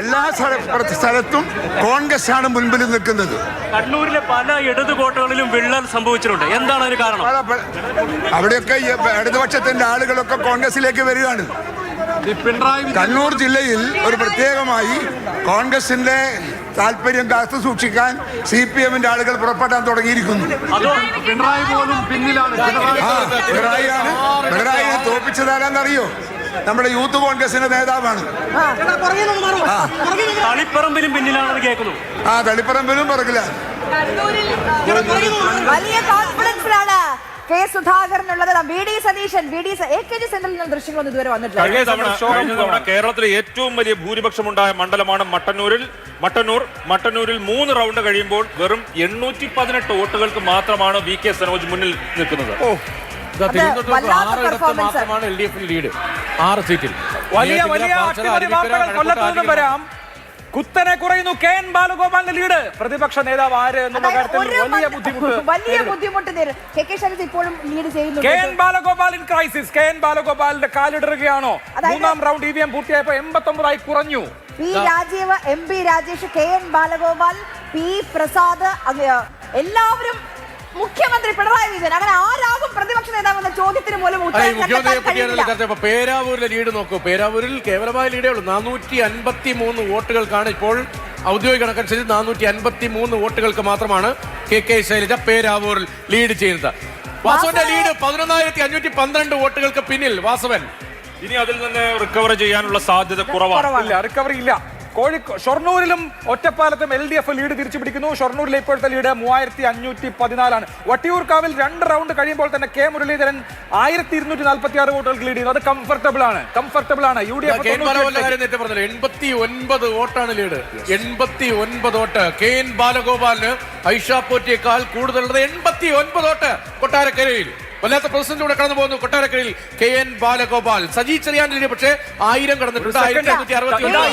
എല്ലാ സ്ഥലത്തും കോൺഗ്രസ് ആണ് മുൻപിൽ നിൽക്കുന്നത്. കണ്ണൂരിലെ പല ഇടത് കോട്ടകളിലും വിള്ളൽ സംഭവിച്ചിട്ടുണ്ട്. എന്താണ് അതിന് കാരണം? അവിടെയൊക്കെ ഇടതുപക്ഷത്തിന്റെ ആളുകളൊക്കെ കോൺഗ്രസിലേക്ക് വരികയാണ്. കണ്ണൂർ ജില്ലയിൽ ഒരു പ്രത്യേകമായി കോൺഗ്രസിന്റെ താല്പര്യം കാത്തു സൂക്ഷിക്കാൻ CPM-ന്റെ ആളുകൾ പുറപ്പെടാൻ തുടങ്ങിയിരിക്കുന്നു. പിണറായിയെ തോപ്പിച്ചതാരാന്നറിയോ? നമ്മുടെ യൂത്ത് കോൺഗ്രസിന്റെ നേതാവാണ്. തളിപ്പറമ്പിലും പിന്നിലാണെന്ന് കേൾക്കുന്നു. തളിപ്പറമ്പിലും പുറകിലാണ്. വലിയ കോൺഫിഡൻസിലാണ് കെ സുധാകരനുള്ളത്. VD സതീശൻ, AKG സെന്ററിൽ നിന്ന് ദൃശ്യങ്ങളൊന്നും ഇതുവരെ വന്നിട്ടില്ല. കഴിഞ്ഞ തവണ കേരളത്തിലെ ഏറ്റവും വലിയ ഭൂരിപക്ഷമുണ്ടായ മണ്ഡലമാണ് മട്ടന്നൂരിൽ 3 റൗണ്ട് കഴിയുമ്പോൾ വെറും 818 വോട്ടുകൾക്ക് മാത്രമാണ് VK സനോജ് മുന്നിൽ നിൽക്കുന്നത്. മാത്രമാണ് LDF ലീഡ് 6 സീറ്റിൽ. വലിയ അട്ടിമറി വാർത്തകൾ കൊല്ലത്ത് നിന്നും വരാം. കുത്തനെ കുറയുന്നു KN ബാലഗോപാലിന്റെ ലീഡ്. പ്രതിപക്ഷ നേതാവ് ആര് എന്നുള്ള കാര്യത്തിൽ വലിയ ബുദ്ധിമുട്ട് ഇപ്പോഴും ലീഡ് ചെയ്യുന്നു. KN Balagopal in crisis. KN ബാലഗോപാലിന്റെ കാലിടറുകയാണോ? 3ാം round EVM പൂർത്തിയായപ്പോൾ 89 കുറഞ്ഞു. P. Rajeev, MP Rajesh, KN Balagopal, P. Prasad, എല്ലാവരും മുഖ്യമന്ത്രി പിണറായി വിജയൻ. അങ്ങനെ ആരാകും പ്രതിപക്ഷ നേതാവ് എന്ന ചോദ്യത്തിന് പോലും പേരാവൂരിലെ ലീഡ് നോക്കൂ. പേരാവൂരിൽ കേവലമായ ലീഡേ ഉള്ളൂ. 453 വോട്ടുകൾക്കാണ് ഇപ്പോൾ ഔദ്യോഗിക കണക്കനുസരിച്ച് 453 വോട്ടുകൾക്ക് മാത്രമാണ് KK ശൈലജ പേരാവൂരിൽ ലീഡ് ചെയ്യുന്നത്. വാസവന്റെ ലീഡ് 11,512 വോട്ടുകൾക്ക് പിന്നിൽ വാസവൻ. ഇനി അതിൽ നിന്ന് റിക്കവർ ചെയ്യാനുള്ള സാധ്യത കുറവാണ്. റിക്കവറി ഇല്ല. ഷൊർണൂരിലും ഒറ്റപ്പാലത്തും LDF ലീഡ് തിരിച്ചു പിടിക്കുന്നു. ഷൊർണൂരിലെ ഇപ്പോഴത്തെ ലീഡ് 3514. വട്ടിയൂർക്കാവിൽ 2 റൗണ്ട് കഴിയുമ്പോൾ തന്നെ K. മുരളീധരൻ 1246 വോട്ടുകൾക്ക് ലീഡ് ചെയ്യുന്നു. അത് കംഫർട്ടബിൾ ആണ്. UDF 89 വോട്ടാണ് ലീഡ്. 89 വോട്ട് KN ബാലഗോപാലിന് ഐഷ പോറ്റിയേക്കാൾ കൂടുതലുള്ളത്. 89 വോട്ട് കൊട്ടാരക്കരയിൽ. വല്ലാത്ത പ്രസിഡന്റിലൂടെ കടന്നു പോകുന്നു കൊട്ടാരക്കരയിൽ KN ബാലഗോപാൽ. സജി ചെറിയാൻ ലീഡ് പക്ഷേ 1000 കടന്നിട്ടുണ്ട്.